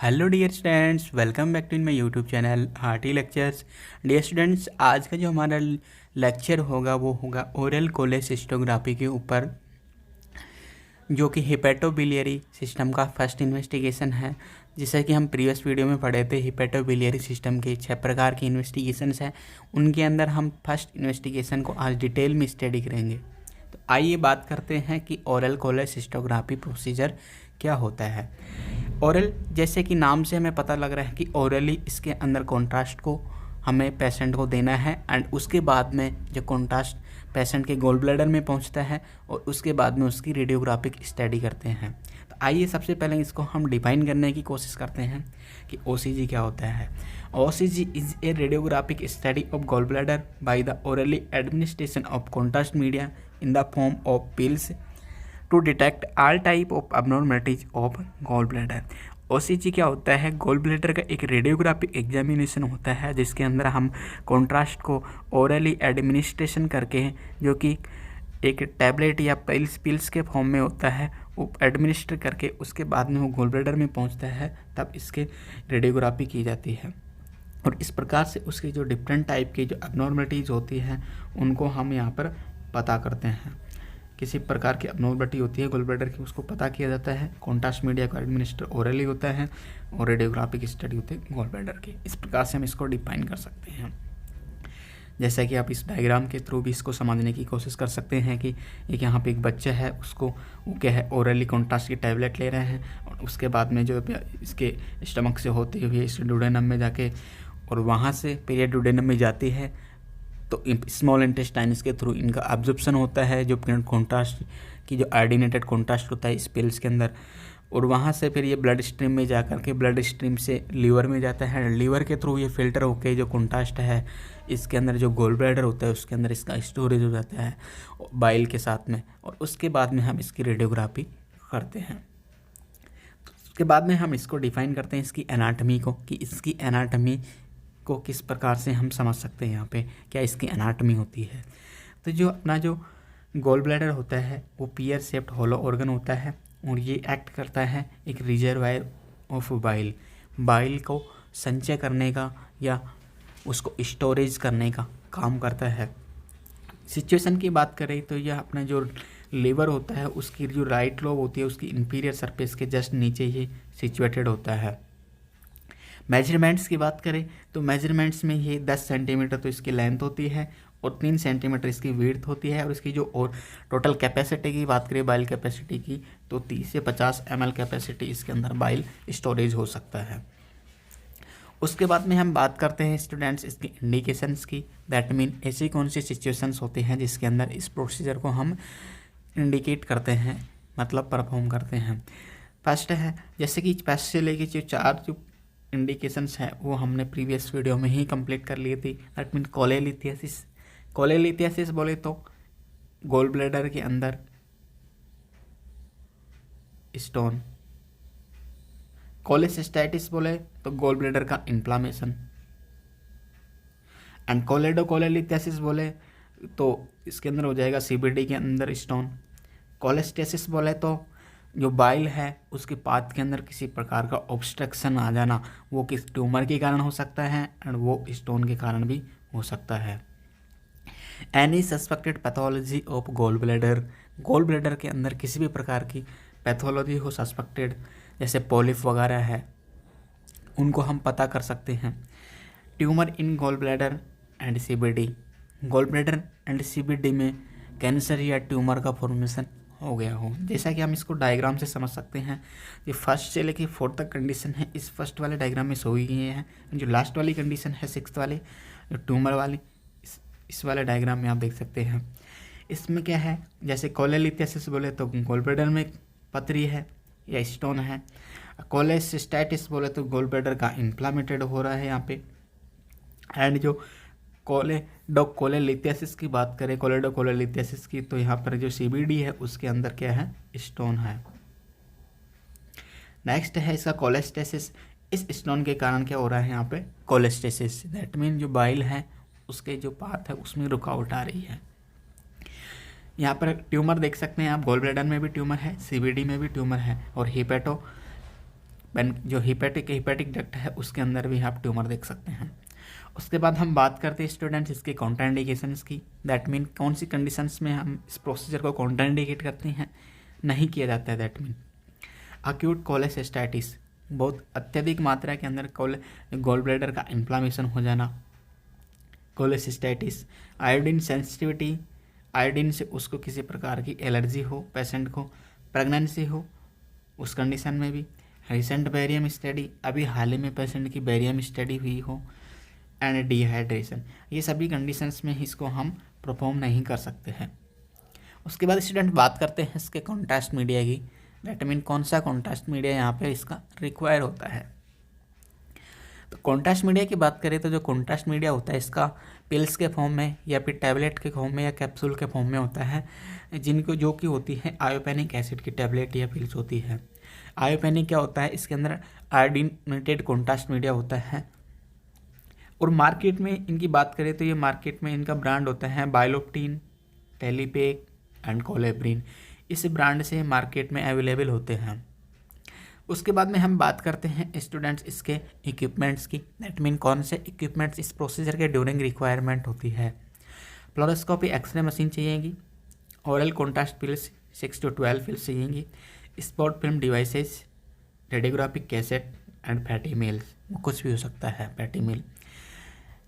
Hello dear students, welcome back to in my YouTube channel hearty lectures. Dear students, आज का जो हमारा lecture होगा वो होगा ओरल कोलेसिस्टोग्राफी के ऊपर, जो कि हिपेटोबिलियरी सिस्टम का फर्स्ट इन्वेस्टिगेशन है। जैसा कि हम प्रीवियस वीडियो में पढ़े थे, हिपेटोबिलियरी सिस्टम के 6 प्रकार के इन्वेस्टिगेशंस हैं। उनके अंदर हम फर्स्ट इन्वेस्टिगेशन को आज डिटेल में स्टडी करेंगे। तो आइए बात करते हैं कि ओरल कोलेसिस्टोग्राफी प्रोसीजर क्या होता है। ओरल, जैसे कि नाम से हमें पता लग रहा है कि ओरली इसके अंदर कॉन्ट्रास्ट को हमें पेशेंट को देना है एंड उसके बाद में जो कॉन्ट्रास्ट पेशेंट के गोल ब्लैडर में पहुंचता है और उसके बाद में उसकी रेडियोग्राफिक स्टडी करते हैं। तो आइए सबसे पहले इसको हम डिफाइन करने की कोशिश करते हैं कि ओसीजी क्या होता है। OCG is a radiographic study of gall bladder by the orally administration of contrast media in the form of pills to detect all type of abnormalities of gall bladder. OCG क्या होता है? गॉल ब्लैडर का एक radiographic examination होता है जिसके अंदर हम कॉन्ट्रास्ट को ओरली एडमिनिस्ट्रेशन करके, जो कि एक टैबलेट या पिल्स के फॉर्म में होता है, वो एडमिनिस्टर करके उसके बाद में वो गॉल ब्लैडर में पहुंचता है, तब इसके रेडियोग्राफी की जाती है। और इस प्रकार से उसकी जो डिफरेंट टाइप की जो abnormalities होती हैं उनको हम यहाँ पर पता करते हैं। किसी प्रकार की abnormality होती है गोल ब्लैडर की, उसको पता किया जाता है। कॉन्ट्रास्ट मीडिया को एडमिनिस्टर ओरली होता है और रेडियोग्राफिक स्टडी होती है गोल ब्लैडर की। इस प्रकार से हम इसको डिफाइन कर सकते हैं। जैसा कि आप इस डायग्राम के थ्रू भी इसको समझने की कोशिश कर सकते हैं कि एक यहाँ पे एक बच्चा है, उसको वो क्या है, ओरली कॉन्ट्रास्ट की टैबलेट ले रहे हैं और उसके बाद में जो इसके स्टमक से होते हुए इस डुडेनम में जाके और वहाँ से पीरियड डुडेनम में जाती है, तो स्मॉल इंटेस्टाइन्स के थ्रू इनका एब्जॉर्प्शन होता है, जो कॉन्ट्रास्ट की जो आर्डिनेटेड कॉन्ट्रास्ट होता है इस पिल्स के अंदर, और वहाँ से फिर ये ब्लड स्ट्रीम में जा कर के ब्लड स्ट्रीम से लीवर में जाता है। लीवर के थ्रू ये फिल्टर होके जो कॉन्ट्रास्ट है इसके अंदर जो गोल ब्लैडर होता है उसके अंदर इसका स्टोरेज हो जाता है बाइल के साथ में, और उसके बाद में हम इसकी रेडियोग्राफी करते हैं। तो उसके बाद में हम इसको डिफाइन करते हैं इसकी एनाटमी को, कि इसकी एनाटमी को किस प्रकार से हम समझ सकते हैं यहाँ पे क्या इसकी एनाटमी होती है। तो जो अपना जो गोल ब्लैडर होता है वो पियर शेप्ड होलो ऑर्गन होता है और ये एक्ट करता है एक रिजर्वायर ऑफ बाइल, बाइल को संचय करने का या उसको स्टोरेज करने का काम करता है। सिचुएशन की बात करें तो यह अपना जो लीवर होता है उसकी जो राइट लोब होती है उसकी इंफीरियर सरफेस के जस्ट नीचे ही सिचुएटेड होता है। मेजरमेंट्स की बात करें तो मेजरमेंट्स में ये 10 सेंटीमीटर तो इसकी लेंथ होती है और 3 सेंटीमीटर इसकी विड्थ होती है, और इसकी जो और टोटल कैपेसिटी की बात करें बाइल कैपेसिटी की तो 30 से 50 ml कैपेसिटी इसके अंदर बाइल स्टोरेज हो सकता है। उसके बाद में हम बात करते हैं स्टूडेंट्स इसकी इंडिकेशंस की। दैट मीन ऐसी कौन सी सिचुएशंस होती हैं जिसके अंदर इस प्रोसीजर को हम इंडिकेट करते हैं, मतलब परफॉर्म करते हैं। फर्स्ट है, जैसे कि फर्स्ट से लेके जो 4 जो इंडिकेशंस है वो हमने प्रीवियस वीडियो में ही कंप्लीट कर ली थी। That mean cholelithiasis. कोलेलिथियासिस बोले तो गोल ब्लैडर के अंदर स्टोन। कोलेसिस्टाइटिस बोले तो गोल ब्लैडर का इन्फ्लामेशन। एंड कोलेडोकोलेलिथियासिस बोले तो इसके अंदर हो जाएगा सीबीडी के अंदर स्टोन। कोलेस्टेसिस बोले तो जो बाइल है उसके पाथ के अंदर किसी प्रकार का ऑब्स्ट्रक्शन आ जाना, वो किस ट्यूमर के कारण हो सकता है एंड वो स्टोन के कारण भी हो सकता है। Any suspected pathology of gall bladder, gall bladder के अंदर किसी भी प्रकार की पैथोलॉजी हो सस्पेक्टेड, जैसे पॉलिप वगैरह है, उनको हम पता कर सकते हैं। Tumour in gall bladder and CBD, gall bladder and CBD में कैंसर या ट्यूमर का फॉर्मेशन हो गया हो। जैसा कि हम इसको डायग्राम से समझ सकते हैं, ये फर्स्ट से लेके 4th तक कंडीशन है इस फर्स्ट वाले डायग्राम में सो गई हैं। जो लास्ट वाली कंडीशन है 6th वाले जो ट्यूमर वाली, इस वाले डायग्राम में आप देख सकते हैं। इसमें क्या है, जैसे कोलेलिथियासिस बोले तो गोल ब्लैडर में पथरी है या स्टोन है। कोलेसिस्टाइटिस बोले तो गोल ब्लैडर का इन्फ्लामेटेड हो रहा है यहाँ पे। एंड जो कोलेडोकोलेलिथियासिस की बात करें, कोलेडोकोलेलिथियासिस की, तो यहाँ पर जो सीबीडी है उसके अंदर क्या है, स्टोन है। नेक्स्ट है इसका कोलेस्टेसिस। इस स्टोन के कारण क्या हो रहा है यहाँ पे, कोलेस्टेसिस। दैट मीन जो बाइल है उसके जो पाथ है उसमें रुकावट आ रही है। यहाँ पर ट्यूमर देख सकते हैं आप, गोल ब्लैडर में भी ट्यूमर है, सीबीडी में भी ट्यूमर है, और हिपेटो जो हिपेटिक डक्ट है उसके अंदर भी आप ट्यूमर देख सकते हैं। उसके बाद हम बात करते हैं स्टूडेंट्स इसके कॉन्ट्राइंडिकेशंस की। दैट मीन कौन सी कंडीशंस में हम इस प्रोसीजर को कॉन्ट्राइंडिकेट करते हैं, नहीं किया जाता है। दैट मीन अक्यूट कोलेसिस्टाइटिस, बहुत अत्यधिक मात्रा के अंदर गॉल ब्लैडर का इन्फ्लामेशन हो जाना, कोलेसिस्टाइटिस। आयोडीन सेंसिटिविटी, आयोडीन से उसको किसी प्रकार की एलर्जी हो पेशेंट को, प्रेगनेंसी हो उस कंडीशन में भी, रिसेंट बैरियम स्टडी, अभी हाल ही में पेशेंट की बैरियम स्टडी हुई हो, एंड डिहाइड्रेशन, ये सभी कंडीशंस में इसको हम परफॉर्म नहीं कर सकते हैं। उसके बाद स्टूडेंट बात करते हैं इसके कॉन्ट्रास्ट मीडिया की। दैट मीन कौन सा कॉन्ट्रास्ट मीडिया यहाँ पे इसका रिक्वायर होता है। तो कॉन्ट्रास्ट मीडिया की बात करें तो जो कॉन्ट्रास्ट मीडिया होता है इसका पिल्स के फॉर्म में या फिर टैबलेट के फॉर्म में या कैप्सूल के फॉर्म में होता है, जिनको जो कि होती है आयोपेनिक एसिड की टैबलेट या पिल्स होती है। आयोपेनिक क्या होता है, इसके अंदर आयोडीनेटेड कॉन्ट्रास्ट मीडिया होता है। और मार्केट में इनकी बात करें तो ये मार्केट में इनका ब्रांड होता है बायोलोप्टीन, टेलीपेक एंड कोलेब्रिन। इस ब्रांड से मार्केट में अवेलेबल होते हैं। उसके बाद में हम बात करते हैं स्टूडेंट्स इसके इक्विपमेंट्स की। दैट मीन कौन से इक्विपमेंट्स इस प्रोसीजर के ड्यूरिंग रिक्वायरमेंट होती है। फ्लोरोस्कोपी एक्सरे मशीन चाहिएगी, oral contrast pills 6 to 12 pills चाहिएंगी, spot film devices, radiographic cassette and fatty meals, कुछ भी हो सकता है फैटी मील।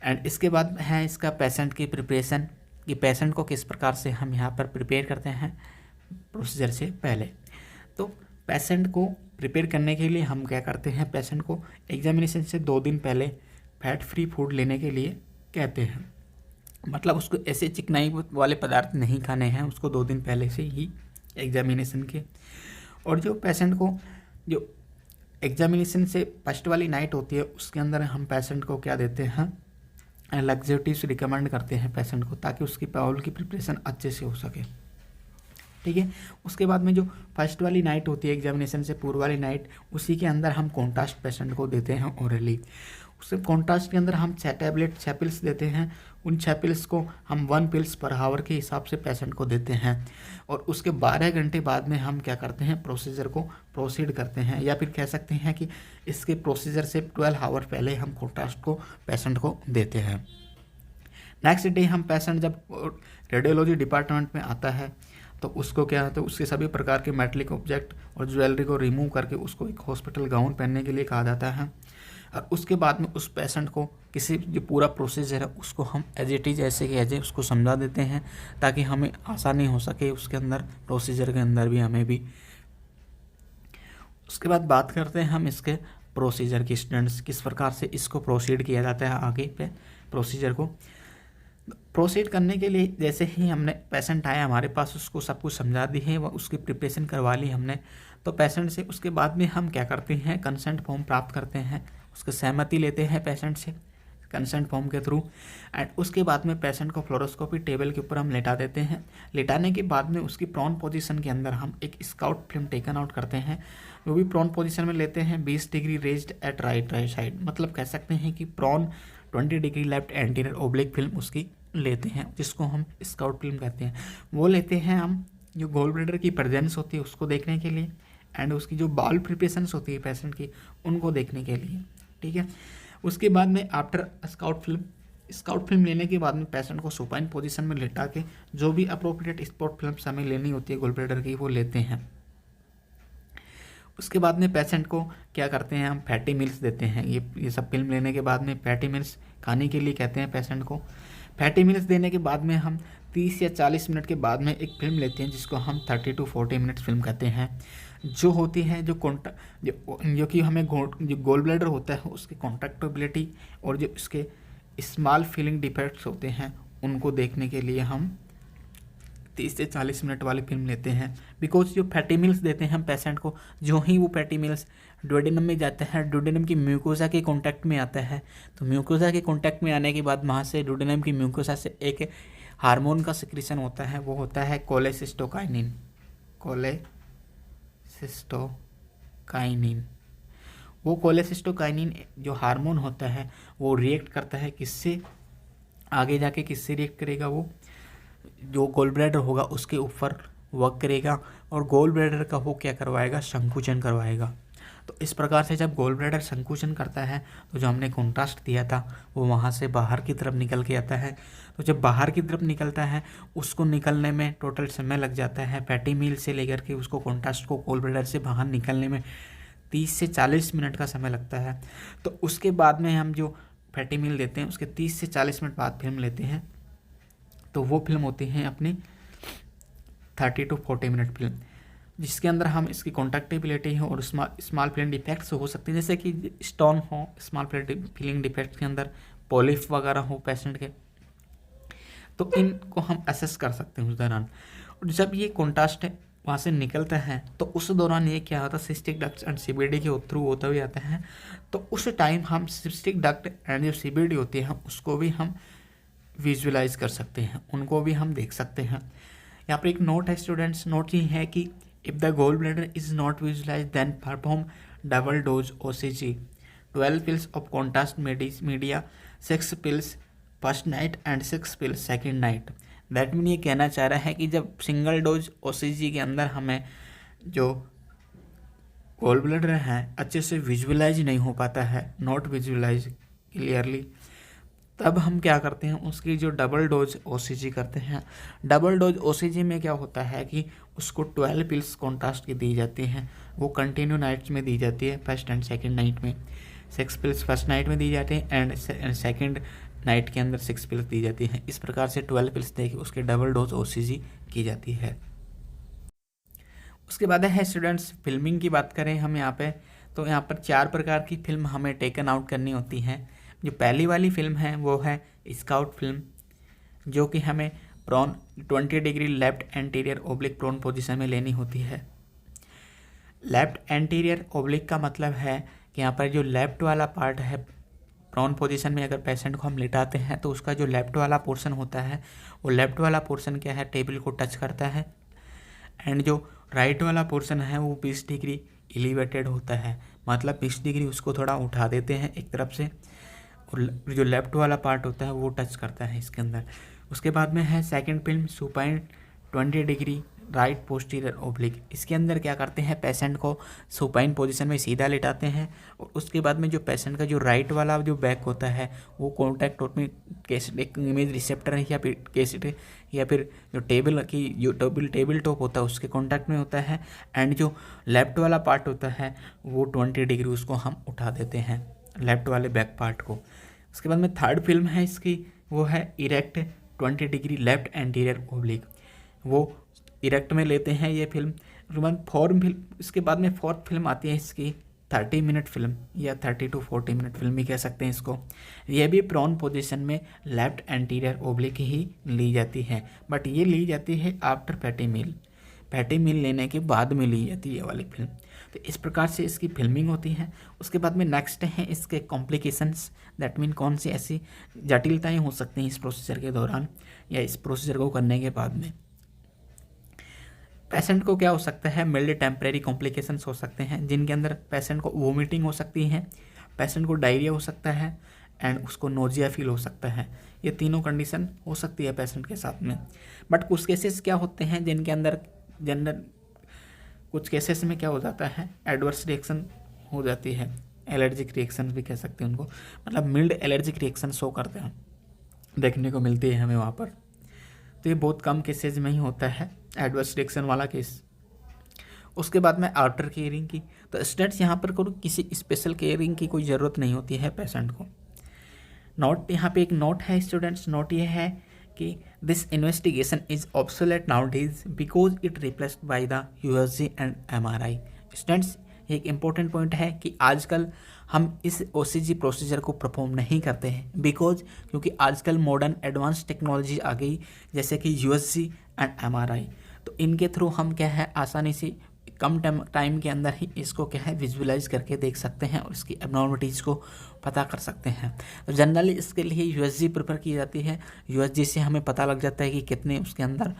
एंड इसके बाद है इसका पेशेंट की प्रिपरेशन, कि पेशेंट को किस प्रकार से हम यहाँ पर प्रिपेयर करते हैं प्रोसीजर से पहले। तो पेशेंट को प्रिपेयर करने के लिए हम क्या करते हैं, पेशेंट को एग्जामिनेशन से 2 दिन पहले फैट फ्री फूड लेने के लिए कहते हैं। मतलब उसको ऐसे चिकनाई वाले पदार्थ नहीं खाने हैं, उसको 2 दिन पहले से ही एग्जामिनेशन के। और जो पेशेंट को जो एग्जामिनेशन से फर्स्ट वाली नाइट होती है उसके अंदर हम पेशेंट को क्या देते हैं, लग्जेटिव्स रिकमेंड करते हैं पेशेंट को, ताकि उसकी बाउल की प्रिपरेशन अच्छे से हो सके। ठीक है। उसके बाद में जो फर्स्ट वाली नाइट होती है एग्जामिनेशन से पूर्व वाली नाइट, उसी के अंदर हम कॉन्ट्रास्ट पेशेंट को देते हैं ओरली। उससे कॉन्ट्रास्ट के अंदर हम 6 टैबलेट 6 पिल्स देते हैं। उन 6 पिल्स को हम 1 पिल्स पर हावर के हिसाब से पेशेंट को देते हैं। और उसके 12 घंटे बाद में हम क्या करते हैं, प्रोसीजर को प्रोसीड करते हैं, या फिर कह सकते हैं कि इसके प्रोसीजर से 12 आवर पहले हम कॉन्ट्रास्ट को पेशेंट को देते हैं। नेक्स्ट डे हम पेशेंट जब रेडियोलॉजी डिपार्टमेंट में आता है तो उसको क्या होता है, उसके सभी प्रकार के मेटलिक ऑब्जेक्ट और ज्वेलरी को रिमूव करके उसको एक हॉस्पिटल गाउन पहनने के लिए कहा जाता है। और उसके बाद में उस पेशेंट को किसी जो पूरा प्रोसीजर है उसको हम एज इट इज ऐसे कि एज उसको समझा देते हैं, ताकि हमें आसानी हो सके उसके अंदर प्रोसीजर के अंदर भी हमें भी। उसके बाद बात करते हैं हम इसके प्रोसीजर की, स्टूडेंट्स किस प्रकार से इसको प्रोसीड किया जाता है आगे पे प्रोसीजर को प्रोसीड करने के लिए। जैसे ही हमने पेशेंट आया हमारे पास, उसको सब कुछ समझा दी है, वह उसकी प्रिपरेशन करवा ली हमने, तो पेशेंट से उसके बाद में हम क्या करते हैं, कंसेंट फॉर्म प्राप्त करते हैं, उसकी सहमति लेते हैं पेशेंट से कंसेंट फॉर्म के थ्रू। एंड उसके बाद में पेशेंट को फ्लोरोस्कोपी टेबल के ऊपर हम लेटा देते हैं। लेटाने के बाद में उसकी प्रॉन पोजीशन के अंदर हम एक स्काउट फिल्म टेकन आउट करते हैं, वो भी प्रॉन पोजीशन में लेते हैं 20 degree raised at right side. मतलब कह सकते हैं कि prone 20 degree left anterior oblique film उसकी लेते हैं, जिसको हम स्काउट फिल्म कहते हैं। वो लेते हैं हम जो गॉल ब्लैडर की प्रेजेंस होती है उसको देखने के लिए, एंड उसकी जो बाउल प्रिपरेशंस होती है पेशेंट की उनको देखने के लिए। ठीक है। उसके बाद में आफ्टर स्काउट फिल्म लेने के बाद में पेशेंट को सुपाइन पोजीशन में लेटा के जो भी अप्रोप्रिएट स्पॉट फिल्म हमें लेनी होती है गॉल ब्लैडर की वो लेते हैं। उसके बाद में पेशेंट को क्या करते हैं, हम फैटी मील्स देते हैं। ये सब फिल्म लेने के बाद में फैटी मील्स खाने के लिए कहते हैं पेशेंट को। फैटी मील्स देने के बाद में हम 30 या 40 मिनट के बाद में एक फिल्म लेते हैं जिसको हम 30 to 40 मिनट्स फिल्म कहते हैं, जो होती है जो कि हमें जो गॉल ब्लैडर होता है उसकी कॉन्ट्रैक्टिबिलिटी और जो इसके स्मॉल फीलिंग डिफेक्ट्स होते हैं उनको देखने के लिए हम 30 से 40 मिनट वाली फिल्म लेते हैं। बिकॉज जो फैटी मील्स देते हैं हम पेशेंट को, जो ही वो फैटी मील्स डुओडेनम में जाता है, डुओडेनम की म्यूकोसा के कांटेक्ट में आता है, तो म्यूकोसा के कांटेक्ट में आने के बाद वहाँ से डुओडेनम की म्यूकोसा से एक हार्मोन का सिक्रीशन होता है, वो होता है कोलेसिस्टोकाइनिन। वो कोलेसिस्टोकाइनिन जो हार्मोन होता है वो रिएक्ट करता है किससे, आगे जाके किससे रिएक्ट करेगा, वो जो गॉल ब्लैडर होगा उसके ऊपर वर्क करेगा और गॉल ब्लैडर का वो क्या करवाएगा, संकुचन करवाएगा। तो इस प्रकार से जब गोल ब्लैडर संकुचन करता है तो जो हमने कॉन्ट्रास्ट दिया था वो वहाँ से बाहर की तरफ निकल के आता है। तो जब बाहर की तरफ निकलता है उसको निकलने में टोटल समय लग जाता है, फैटी मील से लेकर के उसको कॉन्ट्रास्ट को गोल ब्लैडर से बाहर निकलने में 30 से 40 मिनट का समय लगता है। तो उसके बाद में हम जो फैटी मील देते हैं उसके 30 से 40 मिनट बाद फिल्म लेते हैं, तो वो फिल्म होती है अपनी 30 to 40 मिनट फिल्म, जिसके अंदर हम इसकी कॉन्टैक्टेबिलिटी हो और स्मॉल फिलिंग डिफेक्ट्स हो सकते हैं, जैसे कि स्टोन हो, स्मॉल फिलिंग डिफेक्ट के अंदर पॉलिप वगैरह हो पेशेंट के, तो इनको हम असेस कर सकते हैं उस दौरान। और जब ये कॉन्ट्रास्ट वहाँ से निकलता है तो उस दौरान ये क्या होता है, सिस्टिक डक्ट एंड सीबीडी के थ्रू होता हुआ आता है। तो उस टाइम हम सिस्टिक डक्ट एंड जो सीबीडी होती है उसको भी हम विजुअलाइज कर सकते हैं, उनको भी हम देख सकते हैं। यहाँ पर एक नोट है स्टूडेंट्स, नोट ये है कि if the gall bladder is not visualise then perform double dose OCG 12 pills of contrast media 6 pills first night and 6 pills second night. That mean ये कहना चाह रहा है कि जब सिंगल डोज OCG के अंदर हमें जो गोल ब्लैडर है अच्छे से विजुअलाइज नहीं हो पाता है, नॉट विजुअलाइज क्लियरली, तब हम क्या करते हैं उसकी जो डबल डोज OCG करते हैं। डबल डोज OCG में क्या होता है कि उसको 12 pills कॉन्ट्रास्ट की दी जाती हैं, वो कंटिन्यू नाइट्स में दी जाती है, फर्स्ट एंड सेकंड नाइट में 6 pills फर्स्ट नाइट में दी जाती है एंड सेकंड नाइट के अंदर 6 pills दी जाती हैं। इस प्रकार से 12 pills दे के उसकी डबल डोज OCG की जाती है। उसके बाद है स्टूडेंट्स फिल्मिंग की बात करें हम यहाँ पे, तो यहाँ पर 4 प्रकार की फिल्म हमें टेकन आउट करनी होती हैं। जो पहली वाली फिल्म है वो है स्काउट फिल्म, जो कि हमें prone 20 degree left anterior oblique prone position में लेनी होती है। लेफ्ट एंटीरियर ओब्लिक का मतलब है कि यहाँ पर जो लेफ्ट वाला पार्ट है प्रोन पोजीशन में अगर पेशेंट को हम लिटाते हैं तो उसका जो लेफ्ट वाला पोर्शन होता है वो लेफ्ट वाला पोर्शन क्या है, टेबल को टच करता है, एंड जो राइट वाला पोर्शन है वो 20 डिग्री एलिवेटेड होता है, मतलब 20 डिग्री उसको थोड़ा उठा देते हैं एक तरफ से, और जो लेफ्ट वाला पार्ट होता है वो टच करता है इसके अंदर। उसके बाद में है second film supine 20 degree right posterior oblique. इसके अंदर क्या करते हैं, पेशेंट को सुपाइन पोजीशन में सीधा लेटाते हैं और उसके बाद में जो पेशेंट का जो राइट वाला जो बैक होता है वो कॉन्टैक्ट में एक इमेज रिसेप्टर है या फिर कैसेट या फिर जो टेबल की जो टेबल टॉप होता है उसके कॉन्टैक्ट में होता है, एंड जो लेफ्ट वाला पार्ट होता है वो 20 डिग्री उसको हम उठा देते हैं, लेफ्ट वाले बैक पार्ट को। उसके बाद में थर्ड फिल्म है इसकी, वो है erect 20 degree left anterior oblique, वो इरेक्ट में लेते हैं ये फिल्म। इसके बाद में फोर्थ फिल्म आती है इसकी 30 मिनट फिल्म या 30 to 40 मिनट फिल्म भी कह सकते हैं इसको। ये भी प्रोन पोजीशन में लेफ्ट एंटीरियर ओब्लिक ही ली जाती है, बट ये ली जाती है आफ्टर फैटी मील लेने के बाद में ली जाती है ये वाली फिल्म। तो इस प्रकार से इसकी फिल्मिंग होती है। उसके बाद में नेक्स्ट है इसके कॉम्प्लिकेशंस, दैट मीन कौन सी ऐसी जटिलताएं हो सकती हैं इस प्रोसीजर के दौरान या इस प्रोसीजर को करने के बाद में। पेशेंट को क्या हो सकता है, मिल्ड टेम्परेरी कॉम्प्लिकेशंस हो सकते हैं, जिनके अंदर पेशेंट को वोमिटिंग हो सकती है, पेशेंट को डायरिया हो सकता है एंड उसको नोजिया फील हो सकता है। ये तीनों कंडीशन हो सकती है पेशेंट के साथ में। बट कुछ केसेस क्या होते हैं जिनके अंदर कुछ केसेस में क्या हो जाता है, एडवर्स रिएक्शन हो जाती है, एलर्जिक रिएक्शन भी कह सकते हैं उनको, मतलब मिल्ड एलर्जिक रिएक्शन शो करते हैं, देखने को मिलती है हमें वहाँ पर। तो ये बहुत कम केसेज में ही होता है एडवर्स रिएक्शन वाला केस। उसके बाद में आफ्टर केयरिंग की, तो स्टूडेंट्स यहाँ पर किसी स्पेशल केयरिंग की कोई ज़रूरत नहीं होती है पेशेंट को। नोट, यहाँ पे एक नोट है स्टूडेंट्स, नोट ये है कि this investigation is obsolete nowadays because it replaced by the USG and MRI। Students ये एक इम्पोर्टेंट पॉइंट है कि आजकल हम इस OCG प्रोसीजर को परफॉर्म नहीं करते हैं, क्योंकि आजकल मॉडर्न एडवांस टेक्नोलॉजी आ गई जैसे कि USG एंड MRI। तो इनके थ्रू हम क्या है आसानी से कम टाइम के अंदर ही इसको क्या है विजुअलाइज करके देख सकते हैं और इसकी एबनॉर्मलिटीज़ को पता कर सकते हैं। तो जनरली इसके लिए USG प्रेफर की जाती है। USG से हमें पता लग जाता है कि कितने उसके अंदर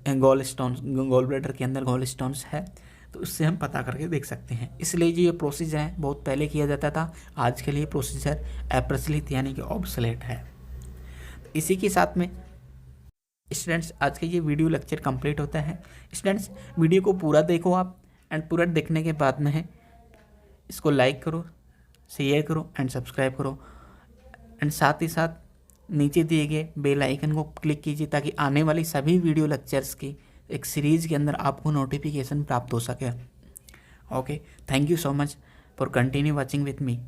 गोल ब्लैडर के अंदर गॉल स्टोन्स है, तो उससे हम पता करके देख सकते हैं। इसलिए जो ये प्रोसीजर है बहुत पहले किया जाता था, आज के लिए प्रोसीजर अप्रचलित यानी कि ऑब्सोलेट है। तो इसी के साथ में स्टूडेंट्स आज का ये वीडियो लेक्चर कंप्लीट होता है। स्टूडेंट्स वीडियो को पूरा देखो आप, एंड पूरा देखने के बाद में है इसको लाइक करो, शेयर करो एंड सब्सक्राइब करो एंड साथ ही साथ नीचे दिए गए बेल आइकन को क्लिक कीजिए ताकि आने वाली सभी वीडियो लेक्चर्स की एक सीरीज़ के अंदर आपको नोटिफिकेशन प्राप्त हो सके। Okay, thank you so much for continue watching with me.